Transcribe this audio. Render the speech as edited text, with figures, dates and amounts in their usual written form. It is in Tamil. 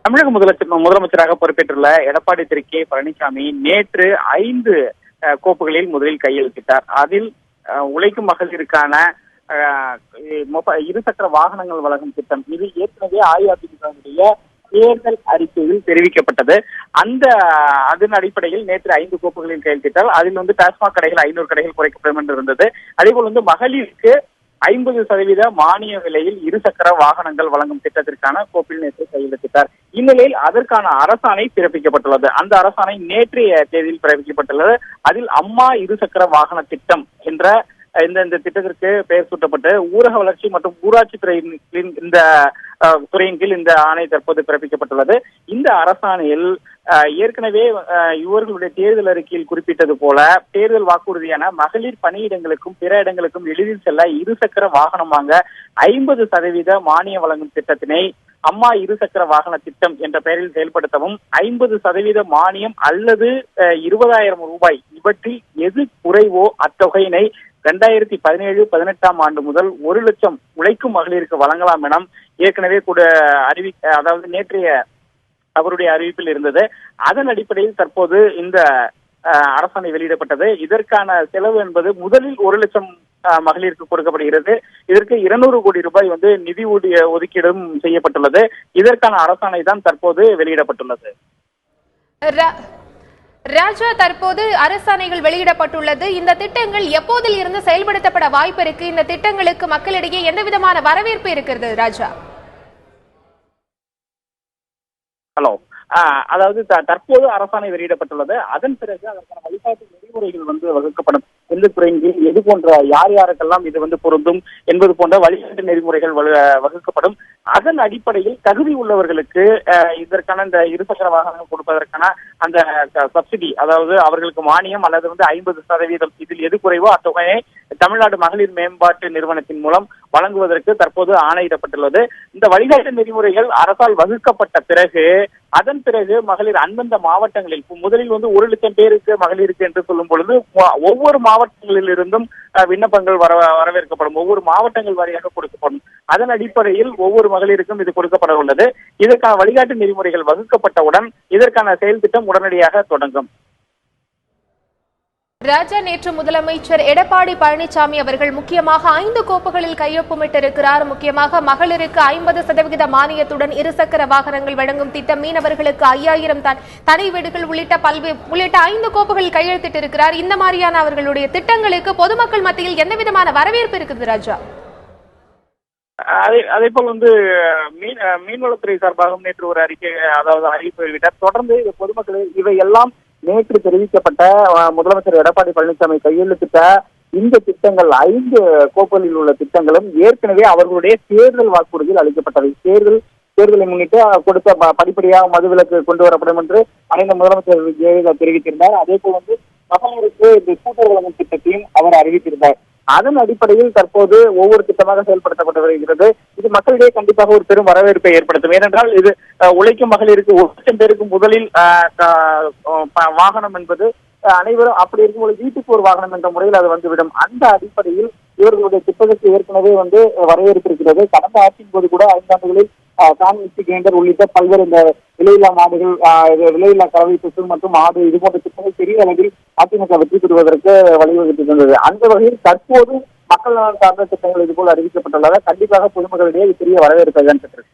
தமிழக முதலமைச்சராக பொறுப்பேற்றுள்ள எடப்பாடி திரு கே பழனிசாமி நேற்று 5 கோப்புகளில் முதலில் கையெழுத்திட்டார். அதில் உழைக்கும் மகளிருக்கான இருசக்கர வாகனங்கள் வழங்கும் திட்டம், இது ஏற்கனவே அஇஅதிமுகவுடைய தேர்தல் அறிக்கையில் தெரிவிக்கப்பட்டது. அதன் அடிப்படையில் நேற்று 5 கோப்புகளில் கையெழுத்திட்டார். அதில் டாஸ்மாக் கடைகள் 500 கடைகள் குறைக்கப்படும் என்று இருந்தது. அதேபோல் மகளிருக்கு 50% மானிய விலையில் இருசக்கர வாகனங்கள் வழங்கும் திட்டத்திற்கான கோப்பில் நேற்று கையெழுத்திட்டார். இந்நிலையில் அதற்கான அரசாணை பிறப்பிக்கப்பட்டுள்ளது. அந்த அரசாணை நேற்றைய தேதியில் பிறப்பிக்கப்பட்டுள்ளது. அதில் அம்மா இருசக்கர வாகன திட்டம் என்ற இந்த திட்டத்திற்கு பெயர் சூட்டப்பட்டு ஊரக வளர்ச்சி மற்றும் ஊராட்சி துறையின் இந்த துறையின் கீழ் இந்த ஆணை தற்போது பிறப்பிக்கப்பட்டுள்ளது. இந்த அரசாணையில் ஏற்கனவே இவர்களுடைய தேர்தல் அறிக்கையில் குறிப்பிட்டது போல தேர்தல் வாக்குறுதியான மகளிர் பணியிடங்களுக்கும் பிற இடங்களுக்கும் எளிதில் செல்ல இருசக்கர வாகனம் வாங்க 50% மானியம் வழங்கும் திட்டத்தினை அம்மா இருசக்கர வாகன திட்டம் என்ற பெயரில் செயல்படுத்தவும் 50% மானியம் அல்லது 20,000 ரூபாய் இவற்றில் எது குறைவோ அத்தொகையினை 2017-18 ஆண்டு முதல் 1 லட்சம் உழைக்கும் மகளிருக்கு வழங்கலாம் என ஏற்கனவே கூட நேற்றைய அவருடைய அறிவிப்பில் இருந்தது. அதன் அடிப்படையில் தற்போது இந்த அரசாணை வெளியிடப்பட்டது. இதற்கான செலவு என்பது முதலில் 1 லட்சம் மகளிருக்கு கொடுக்கப்படுகிறது. இதற்கு 200 கோடி ரூபாய் நிதி ஒதுக்கீடும் செய்யப்பட்டுள்ளது. இதற்கான அரசாணை தான் தற்போது வெளியிடப்பட்டுள்ளது. ராஜா, தற்போது அரசாணைகள் வெளியிடப்பட்டுள்ளது. இந்த திட்டங்கள் எப்போதில் இருந்து செயல்படுத்தப்பட வாய்ப்பு இருக்கு? இந்த திட்டங்களுக்கு மக்களிடையே எந்த விதமான வரவேற்பு இருக்கிறது ராஜா? ஹலோ, அதாவது தற்போது அரசாணை வெளியிடப்பட்டுள்ளது. அதன் பிறகு அதற்கான வழிகாட்டு நெறிமுறைகள் வகுக்கப்படும். எந்த துறையின் கீழ் எது போன்ற யாருக்கெல்லாம் இது பொருந்தும் என்பது போன்ற வழிகாட்டு நெறிமுறைகள் வகுக்கப்படும். அதன் அடிப்படையில் தகுதி உள்ளவர்களுக்கு இதற்கான இந்த இருசக்கர வாகனங்கள் கொடுப்பதற்கான அந்த சப்சிடி, அதாவது அவர்களுக்கு மானியம் அல்லது 50% இதில் எது குறைவோ அத்தொகையை தமிழ்நாடு மகளிர் மேம்பாட்டு நிறுவனத்தின் மூலம் வழங்குவதற்கு தற்போது ஆணையிடப்பட்டுள்ளது. இந்த வழிகாட்டு நெறிமுறைகள் அரசால் வகுக்கப்பட்ட பிறகு அதன் பிறகு மகளிர் அந்தந்த மாவட்டங்களில் முதலில் 1 லட்சம் பேருக்கு மகளிருக்கு என்று சொல்லும் பொழுது ஒவ்வொரு மாவட்டங்களில் இருந்தும் விண்ணப்பங்கள் வரவேற்கப்படும். ஒவ்வொரு மாவட்டங்கள் வாரியாக கொடுக்கப்படும். அதன் அடிப்படையில் ஒவ்வொரு மகளிருக்கும் இது கொடுக்கப்பட உள்ளது. இதற்கான வழிகாட்டு நெறிமுறைகள் வகுக்கப்பட்டவுடன் இதற்கான செயல் திட்டம் உடனடியாக தொடங்கும். ராஜா, நேற்று முதலமைச்சர் எடப்பாடி பழனிசாமி அவர்கள் முக்கியமாக 5 கோப்புகளில் கையொப்பமிட்டிருக்கிறார். முக்கியமாக மகளிருக்கு 50% மானியத்துடன் இருசக்கர வாகனங்கள் வழங்கும் திட்டம், மீனவர்களுக்கு 5000 தனி வீடுகள் உள்ளிட்ட 5 கோப்புகளில் கையெழுத்திட்டிருக்கிறார். இந்த மாதிரியான அவர்களுடைய திட்டங்களுக்கு பொதுமக்கள் மத்தியில் எந்த விதமான வரவேற்பு இருக்குது ராஜா? அதே போல் மீன்வளத்துறை சார்பாகவும் நேற்று ஒரு அறிவிப்பு வெளியிட்டார். தொடர்ந்து பொதுமக்கள் இவையெல்லாம் நேற்று தெரிவிக்கப்பட்ட முதலமைச்சர் எடப்பாடி பழனிசாமி கையெழுத்திட்ட இந்த திட்டங்கள் 5 கோப்புகளில் உள்ள திட்டங்களும் ஏற்கனவே அவர்களுடைய தேர்தல் வாக்குறுதியில் அளிக்கப்பட்டவை. தேர்தலை முன்னிட்டு கொடுத்த படிப்படியாக மதுவிலக்கு கொண்டு வரப்படும் என்று அனைத்து முதலமைச்சர் ஜெயலலிதா தெரிவித்திருந்தார். அதே போல் மகளிருக்கு இந்த கூட்டுறவு வழங்கும் திட்டத்தையும் அவர் அறிவித்திருந்தார். அதன் அடிப்படையில் தற்போது ஒவ்வொரு திட்டமாக செயல்படுத்தப்பட்டு வருகிறது. இது மக்களிடையே கண்டிப்பாக ஒரு பெரும் வரவேற்பை ஏற்படுத்தும். ஏனென்றால் இது உழைக்கும் மகளிருக்கு 1 லட்சம் பேருக்கு முதலில் வாகனம் என்பது அனைவரும் அப்படி இருக்கும்போது வீட்டுக்கு ஒரு வாகனம் என்ற முறையில் அது வந்துவிடும். அந்த அடிப்படையில் இவர்களுடைய திட்டத்துக்கு ஏற்கனவே வரவேற்பு இருக்கிறது. கடந்த ஆட்சியின் போது கூட 5 ஆண்டுகளில் மிக்சி கிரைண்டர் உள்ளிட்ட பல்வேறு இந்த விலையில்லா மாடுகள், விலையில்லா கறவை சுற்று மற்றும் ஆடு இது போன்ற திட்டங்கள் பெரிய அளவில் அதிமுக வெற்றி பெறுவதற்கு வழிவகுத்து இருந்தது. அந்த வகையில் தற்போது மக்கள் நலன் சார்ந்த திட்டங்கள் இதுபோல் அறிவிக்கப்பட்டுள்ளதாக கண்டிப்பாக பொதுமக்களிடையே பெரிய வரவேற்பை தான் பெற்றது.